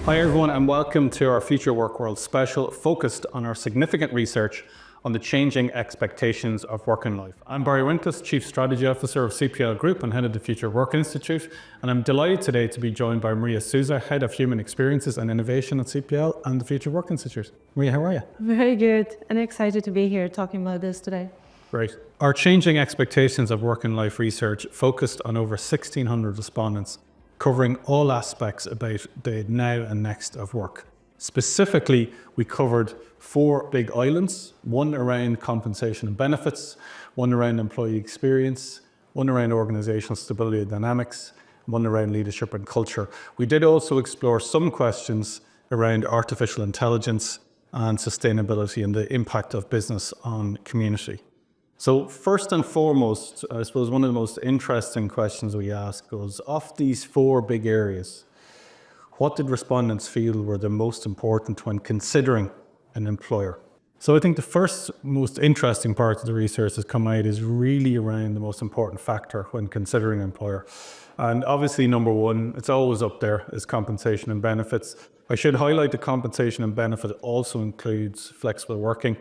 Hi everyone and welcome to our Future Work World special focused on our significant research on the changing expectations of work and life. I'm Barry Winkless, Chief Strategy Officer of Cpl Group and Head of the Future Work Institute, and I'm delighted today to be joined by Maria Souza, Head of Human Experiences and Innovation at Cpl and the Future Work Institute. Maria, how are you? Very good and excited to be here talking about this today. Great. Our changing expectations of work and life research focused on over 1,600 respondents, covering all aspects about the now and next of work. Specifically, we covered 4 big islands, one around compensation and benefits, one around employee experience, one around organizational stability and dynamics, one around leadership and culture. We did also explore some questions around artificial intelligence and sustainability and the impact of business on community. So first and foremost, I suppose one of the most interesting questions we asked was, of these 4 big areas, what did respondents feel were the most important when considering an employer? So I think the first most interesting part of the research that's come out is really around the most important factor when considering an employer. And obviously number 1, it's always up there, is compensation and benefits. I should highlight the compensation and benefit also includes flexible working.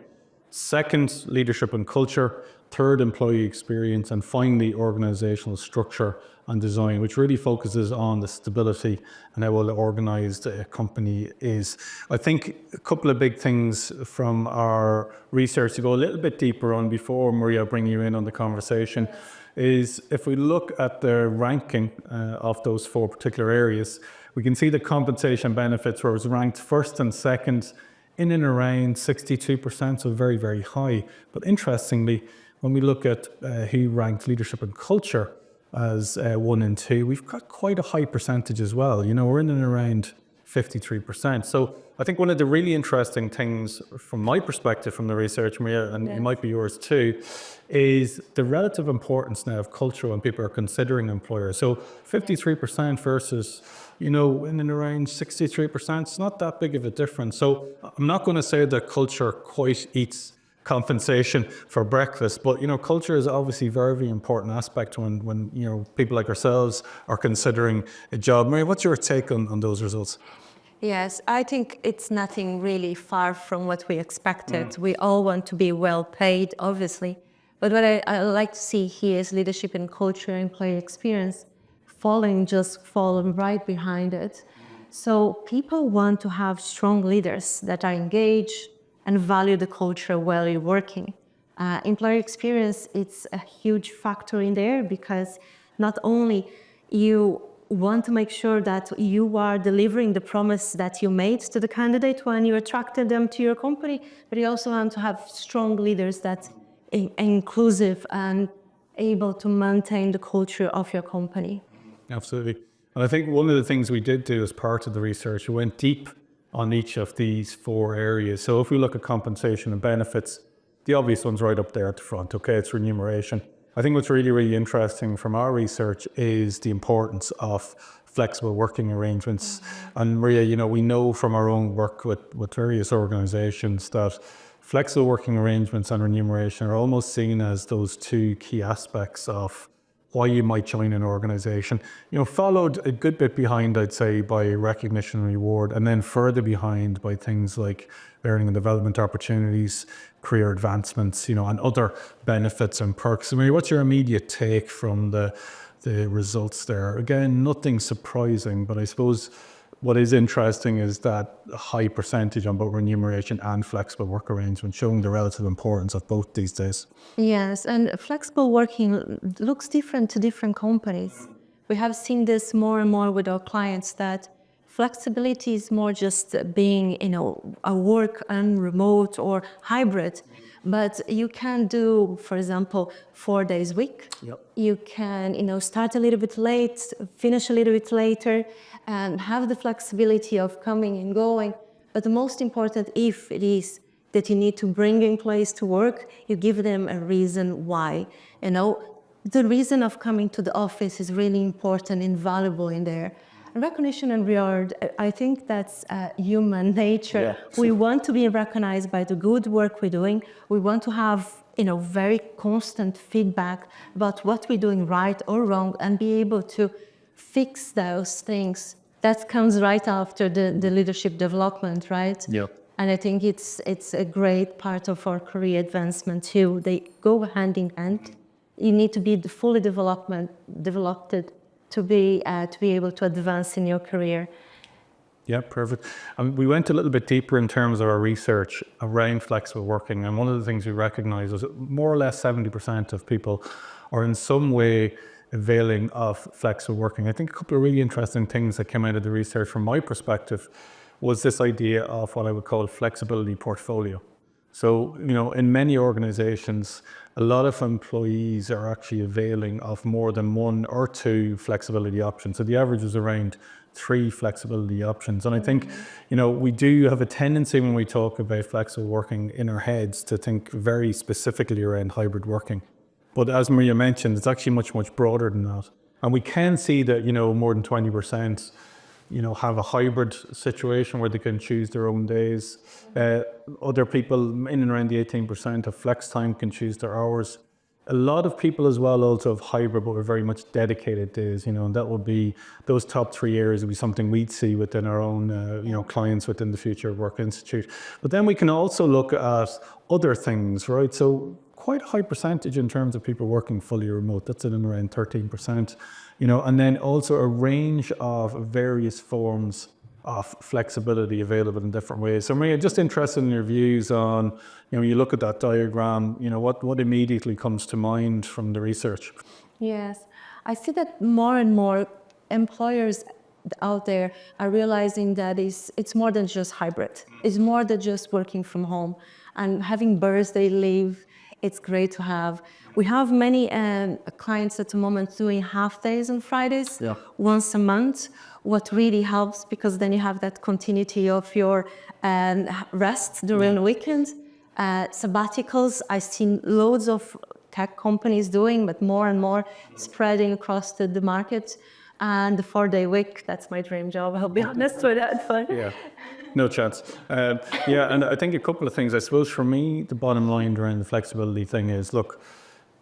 Second, leadership and culture. Third, employee experience. And finally, organizational structure and design, which really focuses on the stability and how well organized a company is. I think a couple of big things from our research to go a little bit deeper on before Maria bring you in on the conversation is if we look at the ranking of those 4 particular areas, we can see the compensation benefits where it was ranked first and second in and around 62%, so very, very high. But interestingly, when we look at who ranked leadership and culture as 1 and 2, we've got quite a high percentage as well. You know, we're in and around 53%. So I think one of the really interesting things from my perspective from the research, Maria, and it might be yours too, is the relative importance now of culture when people are considering employers. So 53% versus, you know, in and around 63%, it's not that big of a difference. So I'm not going to say that culture quite eats compensation for breakfast, but you know, culture is obviously a very, very important aspect when you know, people like ourselves are considering a job. Maria, what's your take on those results? Yes, I think it's nothing really far from what we expected. We all want to be well paid, obviously, but what I like to see here is leadership and culture and employee experience falling right behind it. So people want to have strong leaders that are engaged and value the culture while you're working. Employee experience, it's a huge factor in there because not only you want to make sure that you are delivering the promise that you made to the candidate when you attracted them to your company, but you also want to have strong leaders that are inclusive and able to maintain the culture of your company. Absolutely. And I think one of the things we did do as part of the research, we went deep on each of these 4 areas. So if we look at compensation and benefits, the obvious one's right up there at the front, okay, it's remuneration. I think what's really, really interesting from our research is the importance of flexible working arrangements. And Maria, you know, we know from our own work with various organizations that flexible working arrangements and remuneration are almost seen as those 2 key aspects of why you might join an organization, you know, followed a good bit behind, I'd say, by recognition and reward, and then further behind by things like learning and development opportunities, career advancements, you know, and other benefits and perks. I mean, what's your immediate take from the results there? Again, nothing surprising, but I suppose what is interesting is that high percentage on both remuneration and flexible work arrangements, showing the relative importance of both these days. Yes, and flexible working looks different to different companies. We have seen this more and more with our clients that flexibility is more just being, you know, a work and remote or hybrid. But you can do, for example, 4 days a week. Yep. You can, you know, start a little bit late, finish a little bit later, and have the flexibility of coming and going. But the most important, if it is that you need to bring employees to work, you give them a reason why. You know, the reason of coming to the office is really important and valuable in there. Recognition and reward, I think that's human nature. Yeah. We want to be recognized by the good work we're doing. We want to have, you know, very constant feedback about what we're doing right or wrong and be able to fix those things that comes right after the leadership development, right? Yeah. And I think it's a great part of our career advancement too. They go hand in hand. You need to be fully developed to be able to advance in your career. Yeah, perfect. We went a little bit deeper in terms of our research around flexible working, and one of the things we recognised is that more or less 70% of people are in some way availing of flexible working. I think a couple of really interesting things that came out of the research from my perspective was this idea of what I would call flexibility portfolio. So, in many organizations, a lot of employees are actually availing of more than one or two flexibility options. So the average is around 3 flexibility options. And I think, we do have a tendency when we talk about flexible working in our heads to think very specifically around hybrid working. But as Maria mentioned, it's actually much, much broader than that. And we can see that, more than 20%, have a hybrid situation where they can choose their own days. Other people in and around the 18% of flex time can choose their hours. A lot of people as well also have hybrid, but are very much dedicated days, and that would be those top 3 areas would be something we'd see within our own, clients within the Future of Work Institute. But then we can also look at other things, right? So quite a high percentage in terms of people working fully remote. That's in around 13%, and then also a range of various forms of flexibility available in different ways. So Maria, just interested in your views on, when you look at that diagram, what immediately comes to mind from the research? Yes, I see that more and more employers out there are realizing that it's more than just hybrid. It's more than just working from home. And having birthday leave, it's great to have. We have many clients at the moment doing half days on Fridays, once a month, what really helps, because then you have that continuity of your rest during the weekend. Sabbaticals, I've seen loads of tech companies doing, but more and more spreading across the market. And the 4-day week, that's my dream job, I'll be honest with that. But Yeah, no chance. And I think a couple of things, I suppose for me, the bottom line around the flexibility thing is, look,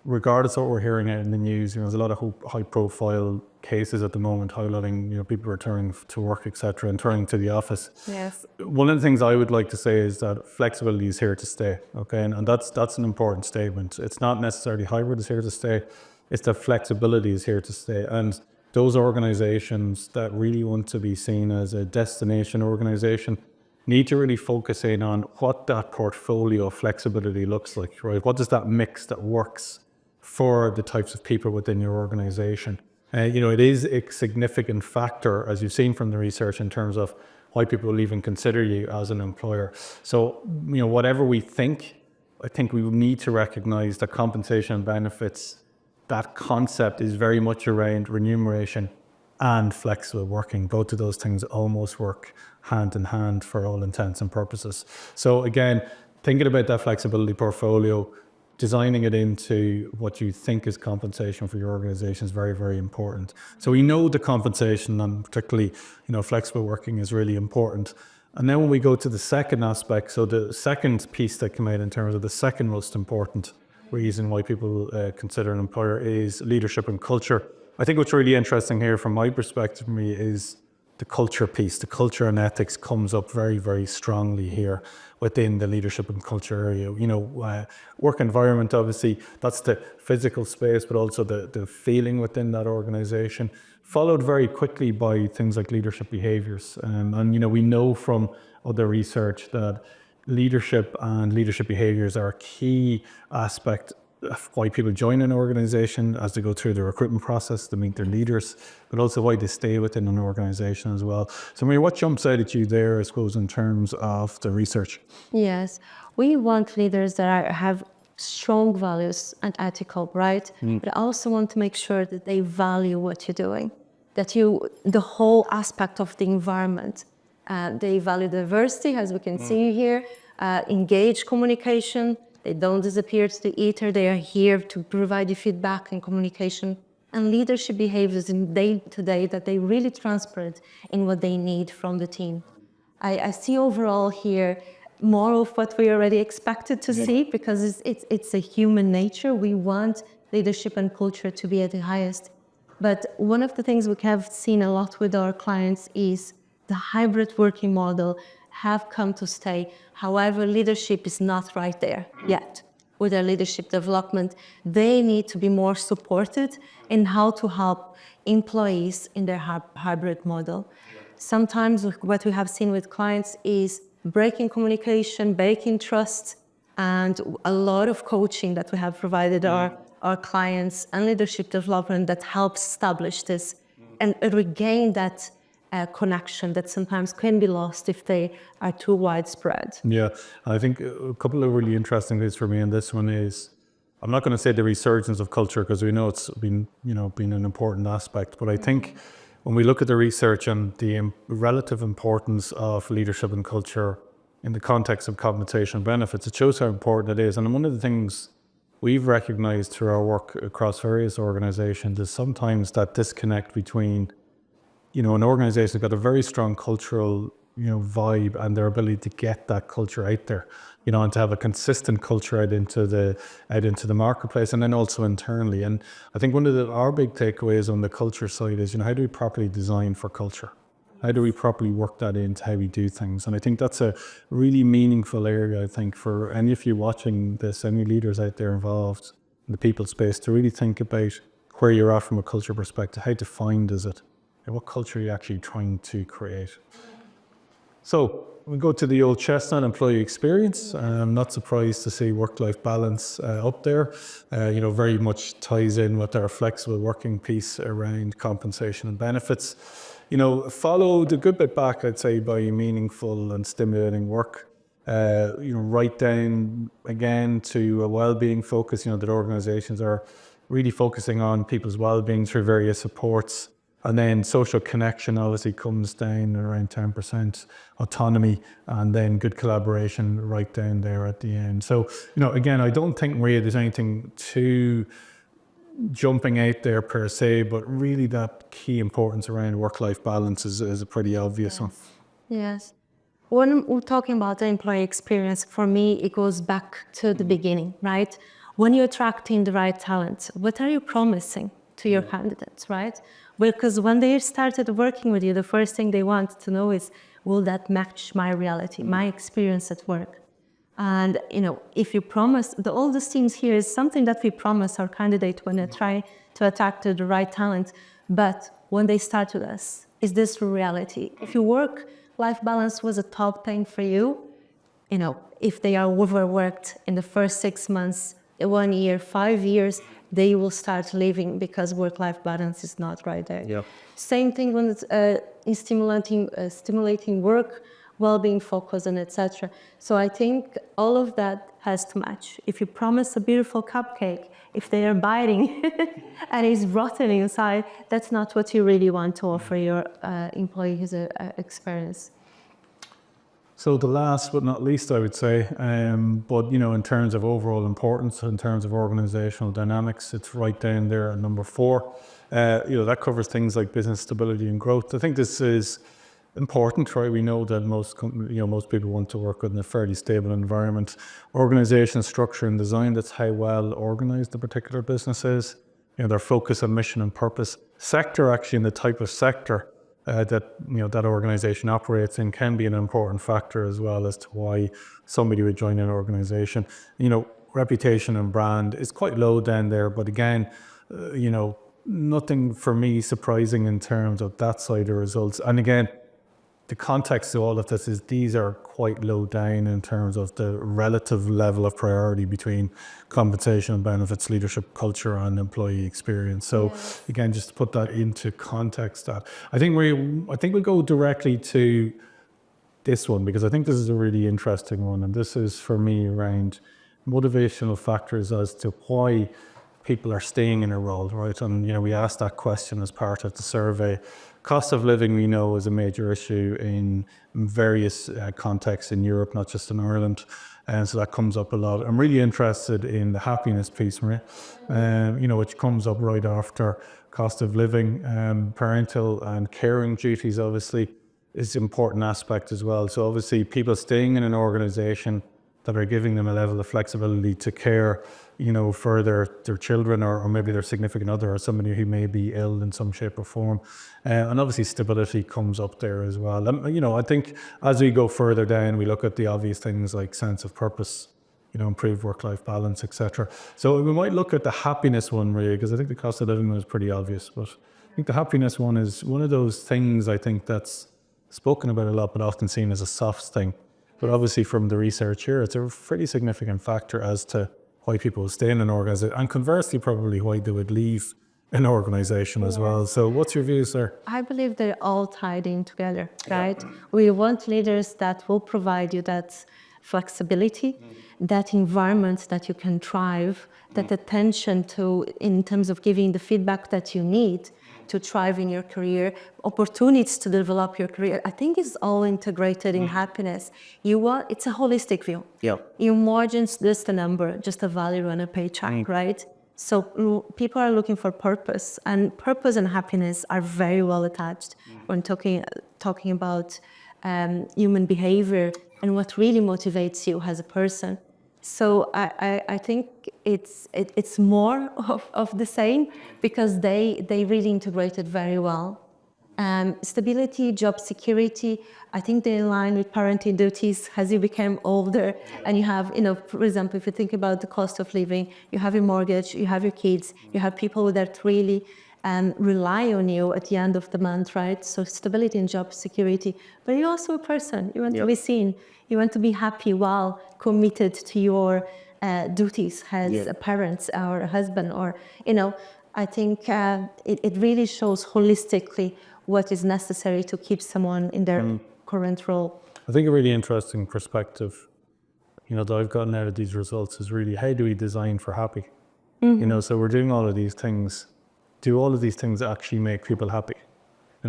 regardless of what we're hearing out in the news, there's a lot of high profile cases at the moment highlighting, people returning to work, etc., and turning to the office. yes, One of the things I would like to say is that flexibility is here to stay, okay? And that's an important statement. It's not necessarily hybrid is here to stay, it's that flexibility is here to stay. And those organizations that really want to be seen as a destination organization need to really focus in on what that portfolio of flexibility looks like, right? What does that mix that works for the types of people within your organization? It is a significant factor, as you've seen from the research, in terms of why people will even consider you as an employer. So, whatever we think, I think we need to recognize that compensation and benefits, that concept is very much around remuneration and flexible working. Both of those things almost work hand in hand for all intents and purposes. So again, thinking about that flexibility portfolio, designing it into what you think is compensation for your organization is very, very important. So we know the compensation, and particularly, flexible working is really important. And then when we go to the second aspect, so the second piece that came out in terms of the second most important reason why people consider an employer is leadership and culture. I think what's really interesting here from my perspective, Maria, is the culture piece. The culture and ethics comes up very, very strongly here within the leadership and culture area. Work environment, obviously, that's the physical space, but also the feeling within that organization, followed very quickly by things like leadership behaviors. And we know from other research that leadership and leadership behaviors are a key aspect of why people join an organization as they go through the recruitment process to meet their leaders, but also why they stay within an organization as well. So Maria, what jumps out at you there, I suppose, in terms of the research? yes, we want leaders that have strong values and ethical, right? But I also want to make sure that they value what you're doing, that the whole aspect of the environment. They value diversity, as we can see here, engage communication. They don't disappear to the ether. They are here to provide you feedback and communication, and leadership behaviors in day-to-day that they really transparent in what they need from the team. I see overall here more of what we already expected to see, because it's a human nature. We want leadership and culture to be at the highest. But one of the things we have seen a lot with our clients is the hybrid working model have come to stay. However, leadership is not right there yet. With their leadership development, they need to be more supported in how to help employees in their hybrid model. Sometimes what we have seen with clients is breaking communication, breaking trust, and a lot of coaching that we have provided our clients and leadership development that helps establish this and regain that connection that sometimes can be lost if they are too widespread. Yeah, I think a couple of really interesting things for me in this one is, I'm not going to say the resurgence of culture because we know it's been, been an important aspect, but I think when we look at the research and the relative importance of leadership and culture in the context of compensation and benefits, it shows how important it is. And one of the things we've recognized through our work across various organizations is sometimes that disconnect between, an organization that's got a very strong cultural, vibe and their ability to get that culture out there, and to have a consistent culture out into the marketplace and then also internally. And I think one of our big takeaways on the culture side is, how do we properly design for culture? How do we properly work that into how we do things? And I think that's a really meaningful area, I think, for any of you watching this, any leaders out there involved in the people space, to really think about where you're at from a culture perspective. How defined is it? And what culture are you actually trying to create? So we go to the old chestnut, employee experience. I'm not surprised to see work-life balance up there. Very much ties in with our flexible working piece around compensation and benefits. Followed a good bit back, I'd say, by meaningful and stimulating work. Right down again to a well-being focus, that organizations are really focusing on people's well-being through various supports. And then social connection obviously comes down around 10%, autonomy, and then good collaboration right down there at the end. So, again, I don't think, Maria, there's anything too jumping out there per se, but really that key importance around work-life balance is a pretty obvious one. Yes. When we're talking about the employee experience, for me, it goes back to the beginning, right? When you're attracting the right talent, what are you promising to your candidates, right? Because when they started working with you, the first thing they want to know is, will that match my reality, my experience at work? And, if you promise, the oldest things here is something that we promise our candidate when they try to attract the right talent. But when they start with us, is this reality? If your work-life balance was a top thing for you, if they are overworked in the first 6 months, 1 year, 5 years, they will start leaving because work-life balance is not right there. Yep. Same thing when it's stimulating work, well-being focus, and etc. So I think all of that has to match. If you promise a beautiful cupcake, if they are biting and it's rotten inside, that's not what you really want to offer your employees experience. So the last but not least, I would say, but in terms of overall importance, in terms of organizational dynamics, it's right down there at number 4. That covers things like business stability and growth. I think this is important, right? We know that most people want to work within a fairly stable environment. Organization structure and design, that's how well organized the particular business is. Their focus on mission and purpose. Sector, actually, and the type of sector that organization operates in can be an important factor as well as to why somebody would join an organization. Reputation and brand is quite low down there, but again, nothing for me surprising in terms of that side of results. And again, the context to all of this is these are quite low down in terms of the relative level of priority between compensation and benefits, leadership, culture, and employee experience. So again, just to put that into context, that I think we'll go directly to this one, because I think this is a really interesting one, and this is for me around motivational factors as to why people are staying in a role, right? And we asked that question as part of the survey. Cost of living, we know, is a major issue in various contexts in Europe, not just in Ireland. And so that comes up a lot. I'm really interested in the happiness piece, Maria, which comes up right after cost of living. Parental and caring duties, obviously, is an important aspect as well. So obviously, people staying in an organization that are giving them a level of flexibility to care, for their children or maybe their significant other or somebody who may be ill in some shape or form. And obviously stability comes up there as well. I think as we go further down, we look at the obvious things like sense of purpose, improved work-life balance, etc. So we might look at the happiness one, really, because I think the cost of living one is pretty obvious. But I think the happiness one is one of those things I think that's spoken about a lot, but often seen as a soft thing. But obviously from the research here, it's a pretty significant factor as to why people stay in an organization, and conversely probably why they would leave an organization as well. So what's your views there? I believe they're all tied in together, right? We want leaders that will provide you that flexibility, that environment that you can thrive, that attention to, in terms of giving the feedback that you need to thrive in your career, opportunities to develop your career. I think it's all integrated in happiness. It's a holistic view. Yeah. You're more just a number, just a value on a paycheck, right? So people are looking for purpose, and purpose and happiness are very well attached when talking about human behavior and what really motivates you as a person. So I think it's more of the same, because they really integrate it very well. Stability, job security, I think they align with parenting duties as you become older, and you have, for example, if you think about the cost of living, you have your mortgage, you have your kids, you have people that really rely on you at the end of the month, right? So stability and job security, but you're also a person. You want to be seen. You want to be happy while committed to your duties as a parent or a husband, or, I think it really shows holistically what is necessary to keep someone in their current role. I think a really interesting perspective, that I've gotten out of these results is really, how do we design for happy? So we're doing all of these things. Do all of these things actually make people happy?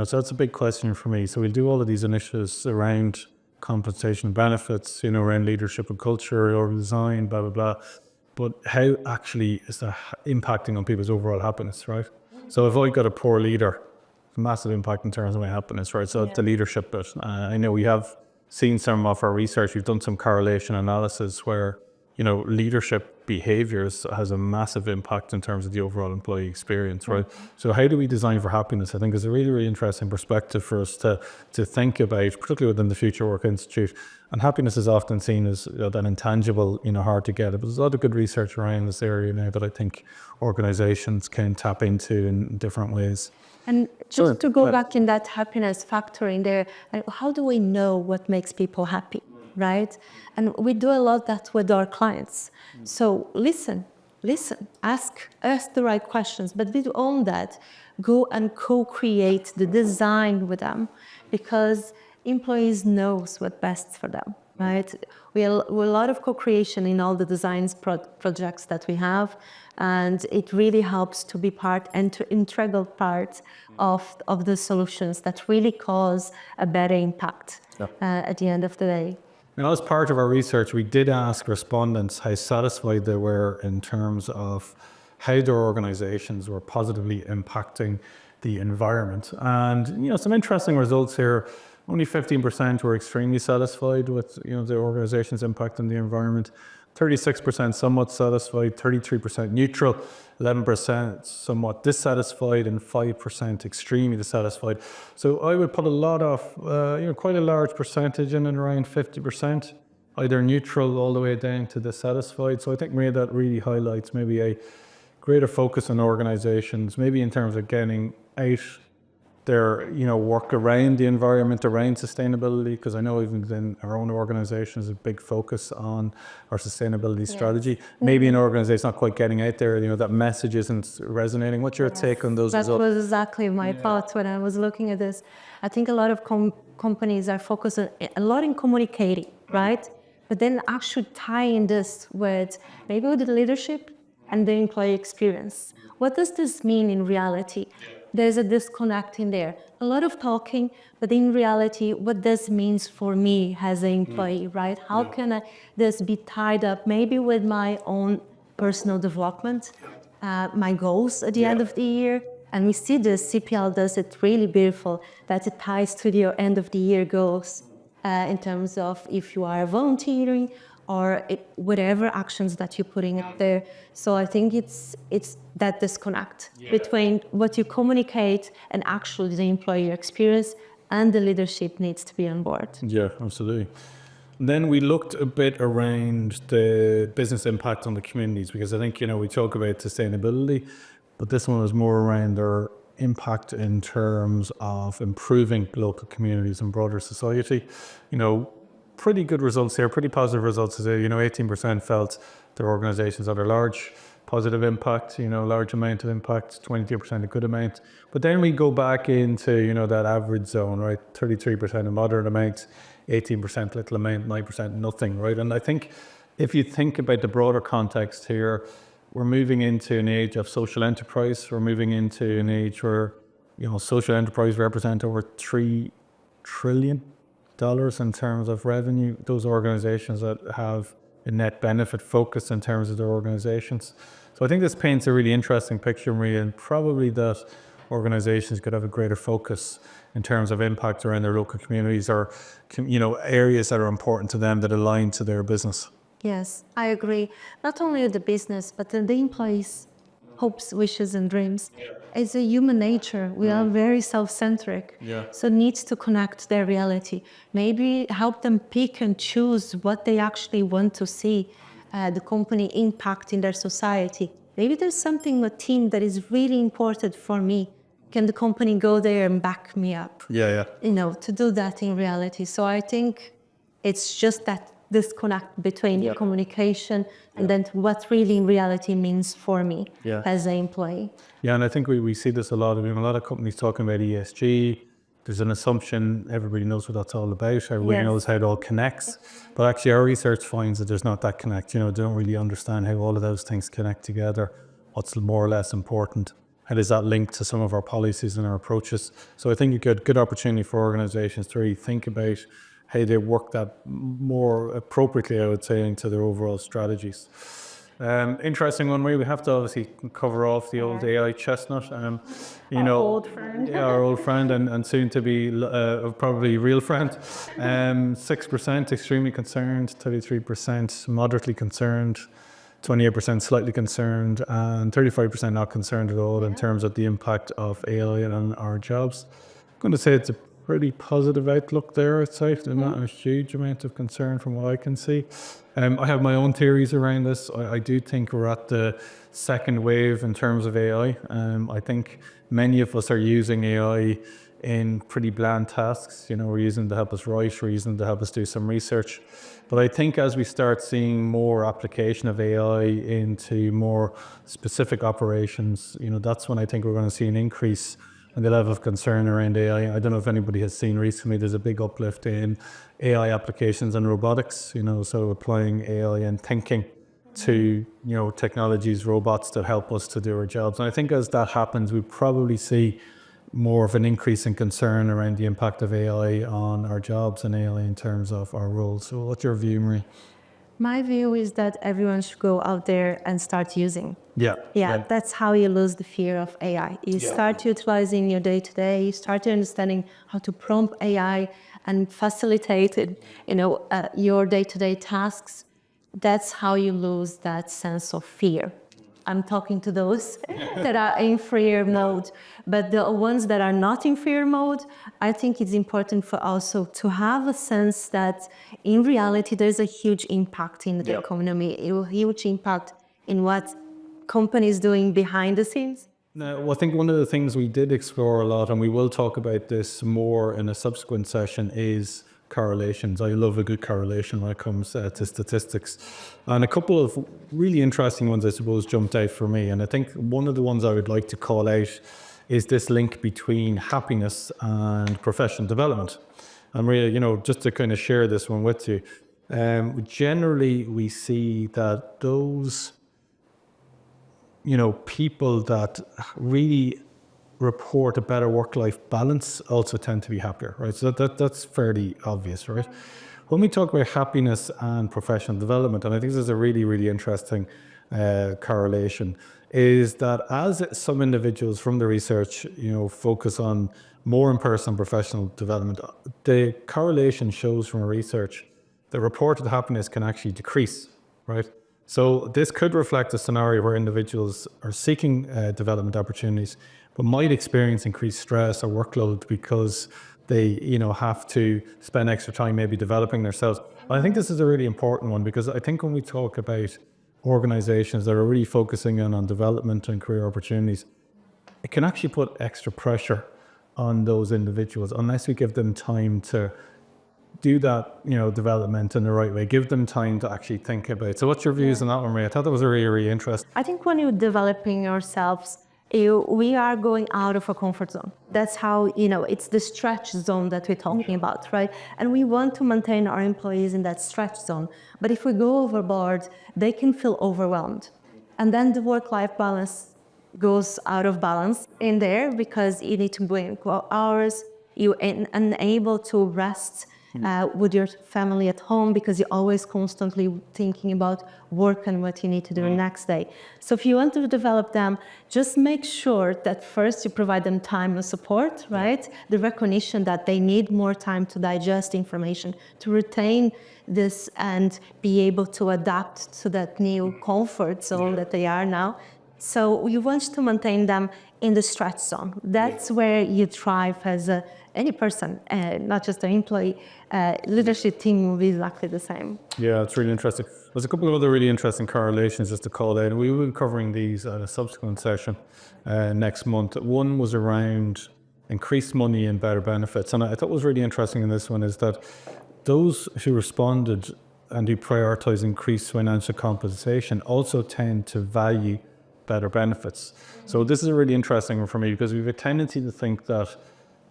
So that's a big question for me. So we'll do all of these initiatives around compensation and benefits, around leadership and culture, or design, blah, blah, blah. But how actually is that impacting on people's overall happiness, right? So if I got a poor leader, it's a massive impact in terms of my happiness, right? So the leadership bit. I know we have seen some of our research. We've done some correlation analysis where, leadership behaviors has a massive impact in terms of the overall employee experience, right? So how do we design for happiness? I think is a really, really interesting perspective for us to think about, particularly within the Future Work Institute. And happiness is often seen as that intangible, hard to get. But there's a lot of good research around this area now that I think organizations can tap into in different ways. And just to go back in that happiness factor in there, how do we know what makes people happy, right? And we do a lot that with our clients. So listen, ask the right questions, but beyond that, go and co-create the design with them, because employees knows what's best for them, right? We have a lot of co-creation in all the designs projects that we have, and it really helps to be integral part of the solutions that really cause a better impact at the end of the day. As part of our research, we did ask respondents how satisfied they were in terms of how their organizations were positively impacting the environment. And, some interesting results here. Only 15% were extremely satisfied with, the organization's impact on the environment. 36% somewhat satisfied, 33% neutral, 11% somewhat dissatisfied, and 5% extremely dissatisfied. So I would put a lot of, quite a large percentage in and around 50%, either neutral all the way down to dissatisfied. So I think, Maria, that really highlights maybe a greater focus on organizations, maybe in terms of getting out their, work around the environment, around sustainability, because I know even within our own organization is a big focus on our sustainability strategy. Maybe an organization not quite getting out there, that message isn't resonating. What's your take on those results? That was exactly my thoughts when I was looking at this. I think a lot of companies are focused a lot in communicating, right? But then actually tying this with maybe with the leadership and the employee experience. What does this mean in reality? There's a disconnect in there. A lot of talking, but in reality, what this means for me as an employee, right? How can this be tied up maybe with my own personal development, my goals at the end of the year? And we see this, CPL does it really beautiful, that it ties to your end of the year goals in terms of if you are volunteering, or whatever actions that you're putting out there. So I think it's that disconnect between what you communicate and actually the employee experience, and the leadership needs to be on board. Yeah, absolutely. Then we looked a bit around the business impact on the communities, because I think, we talk about sustainability, but this one is more around their impact in terms of improving local communities and broader society. Pretty good results here, pretty positive results today. 18% felt their organizations had a large positive impact, large amount of impact, 22% a good amount. But then we go back into, that average zone, right? 33% a moderate amount, 18% little amount, 9% nothing, right? And I think if you think about the broader context here, we're moving into an age of social enterprise. We're moving into an age where, social enterprise represent over $3 trillion in terms of revenue. Those organizations that have a net benefit focus in terms of their organizations. So I think this paints a really interesting picture, Maria, and probably that organizations could have a greater focus in terms of impact around their local communities, or, areas that are important to them that align to their business. Yes, I agree. Not only with the business, but the employees' hopes, wishes, and dreams. It's a human nature. We are very self-centric. So needs to connect their reality. Maybe help them pick and choose what they actually want to see the company impact in their society. Maybe there's something, a team that is really important for me. Can the company go there and back me up? To do that in reality. So I think it's just that disconnect between your communication and then what really in reality means for me as an employee. Yeah, and I think we see this a lot. I mean, a lot of companies talking about ESG. There's an assumption everybody knows what that's all about. Everybody knows how it all connects. But actually our research finds that there's not that connect. They don't really understand how all of those things connect together. What's more or less important? How does that link to some of our policies and our approaches? So I think you get a good opportunity for organizations to really think about how they work that more appropriately, I would say, into their overall strategies. Interesting one, Marie. We have to obviously cover off the old AI chestnut. Our old friend. Yeah, our old friend, and soon to be probably real friend. 6% extremely concerned, 33% moderately concerned, 28% slightly concerned, and 35% not concerned at all in terms of the impact of AI on our jobs. I'm going to say it's a pretty positive outlook there, I'd say. There's not a huge amount of concern from what I can see. I have my own theories around this. I do think we're at the second wave in terms of AI. I think many of us are using AI in pretty bland tasks. We're using it to help us write, we're using it to help us do some research. But I think as we start seeing more application of AI into more specific operations, that's when I think we're going to see an increase and the level of concern around AI. I don't know if anybody has seen recently, there's a big uplift in AI applications and robotics, so applying AI and thinking to, technologies, robots to help us to do our jobs. And I think as that happens, we probably see more of an increase in concern around the impact of AI on our jobs and AI in terms of our roles. So what's your view, Marie? My view is that everyone should go out there and start using. Yeah. That's how you lose the fear of AI. You start utilizing your day-to-day, you start understanding how to prompt AI and facilitate it, your day-to-day tasks. That's how you lose that sense of fear. I'm talking to those that are in fear mode, but the ones that are not in fear mode, I think it's important for also to have a sense that in reality, there's a huge impact in the economy, a huge impact in what companies doing behind the scenes. Now, I think one of the things we did explore a lot, and we will talk about this more in a subsequent session, is correlations. I love a good correlation when it comes to statistics. And a couple of really interesting ones, I suppose, jumped out for me. And I think one of the ones I would like to call out is this link between happiness and professional development. And Maria, just to kind of share this one with you, generally we see that those, people that really report a better work-life balance also tend to be happier, right? So that's fairly obvious, right? When we talk about happiness and professional development, and I think this is a really, really interesting correlation, is that as some individuals from the research, focus on more in-person professional development, the correlation shows from research the reported happiness can actually decrease, right? So this could reflect a scenario where individuals are seeking development opportunities, but might experience increased stress or workload because they, have to spend extra time maybe developing themselves. I think this is a really important one, because I think when we talk about organizations that are really focusing in on development and career opportunities, it can actually put extra pressure on those individuals unless we give them time to do that, development in the right way, give them time to actually think about it. So what's your views on that one, Maria? I thought that was really, really interesting. I think when you're developing yourselves, we are going out of a comfort zone. That's how, it's the stretch zone that we're talking about, right? And we want to maintain our employees in that stretch zone. But if we go overboard, they can feel overwhelmed. And then the work-life balance goes out of balance in there, because you need to bring hours, you're unable to rest with your family at home, because you're always constantly thinking about work and what you need to do the next day. So if you want to develop them, just make sure that first you provide them time and support, right? The recognition that they need more time to digest information, to retain this and be able to adapt to that new comfort zone that they are now. So we want to maintain them in the stretch zone. That's where you thrive as any person, not just an employee. Leadership team will be exactly the same. Yeah, it's really interesting. There's a couple of other really interesting correlations just to call out, and we will be covering these at a subsequent session next month. One was around increased money and better benefits, and I thought was really interesting in this one is that those who responded and who prioritize increased financial compensation also tend to value better benefits. So this is a really interesting one for me, because we have a tendency to think that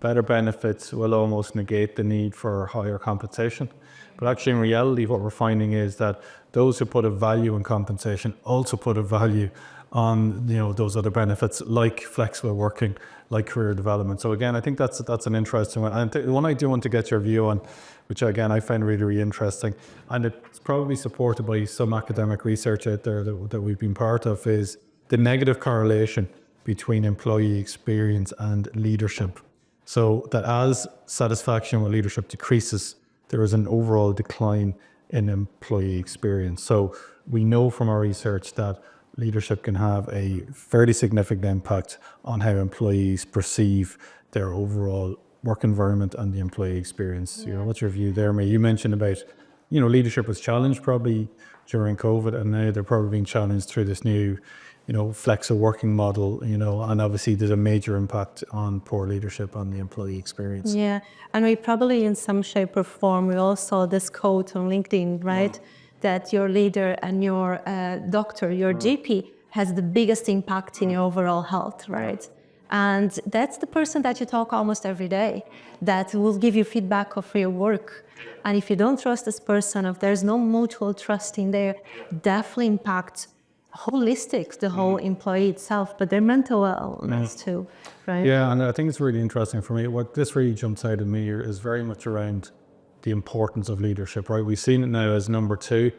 better benefits will almost negate the need for higher compensation. But actually in reality, what we're finding is that those who put a value in compensation also put a value on those other benefits, like flexible working, like career development. So again, I think that's an interesting one. And the one I do want to get your view on, which again I find really, really interesting, and it's probably supported by some academic research out there that we've been part of, is the negative correlation between employee experience and leadership. So that as satisfaction with leadership decreases, there is an overall decline in employee experience. So we know from our research that leadership can have a fairly significant impact on how employees perceive their overall work environment and the employee experience. What's your view there, May? You mentioned about, leadership was challenged probably during COVID, and now they're probably being challenged through this new flexible working model, and obviously there's a major impact on poor leadership on the employee experience. Yeah, and we probably in some shape or form, we all saw this quote on LinkedIn, right? That your leader and your doctor, your GP, has the biggest impact in your overall health, right? And that's the person that you talk almost every day, that will give you feedback of your work. And if you don't trust this person, if there's no mutual trust in there, definitely impacts holistic, the whole employee itself, but their mental wellness too, right? Yeah, and I think it's really interesting for me. What this really jumps out at me here is very much around the importance of leadership, right? We've seen it now as number 2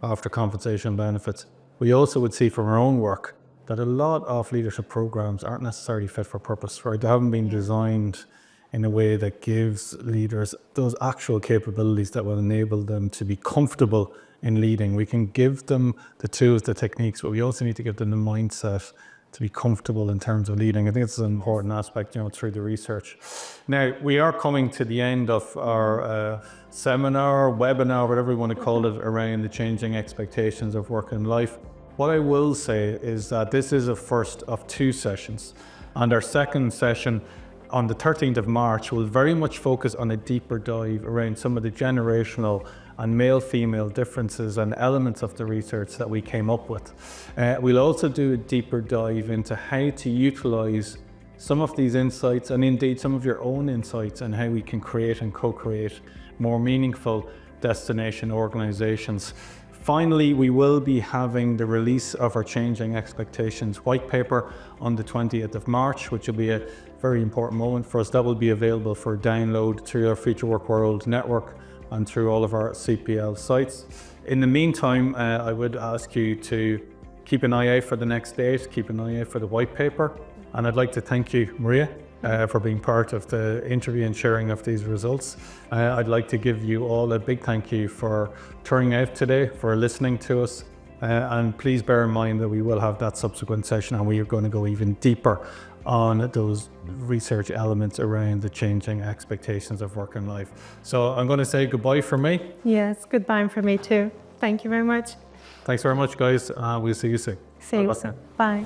after compensation benefits. We also would see from our own work that a lot of leadership programs aren't necessarily fit for purpose, right? They haven't been designed in a way that gives leaders those actual capabilities that will enable them to be comfortable in leading. We can give them the tools, the techniques, but we also need to give them the mindset to be comfortable in terms of leading. I think it's an important aspect, through the research. Now, we are coming to the end of our seminar, webinar, whatever you want to call it, around the changing expectations of work and life. What I will say is that this is a first of 2 sessions, and our second session on the 13th of March will very much focus on a deeper dive around some of the generational and male-female differences and elements of the research that we came up with. We'll also do a deeper dive into how to utilize some of these insights, and indeed some of your own insights, and how we can create and co-create more meaningful destination organizations. Finally, we will be having the release of our Changing Expectations white paper on the 20th of March, which will be a very important moment for us. That will be available for download through our Future Work World network and through all of our CPL sites. In the meantime, I would ask you to keep an eye out for the next date, keep an eye out for the white paper. And I'd like to thank you, Maria, for being part of the interview and sharing of these results. I'd like to give you all a big thank you for turning out today, for listening to us. And please bear in mind that we will have that subsequent session and we are going to go even deeper on those research elements around the changing expectations of work and life. So I'm going to say goodbye for me. Yes, goodbye for me too. Thank you very much. Thanks very much, guys. We'll see you soon. See you soon. Bye.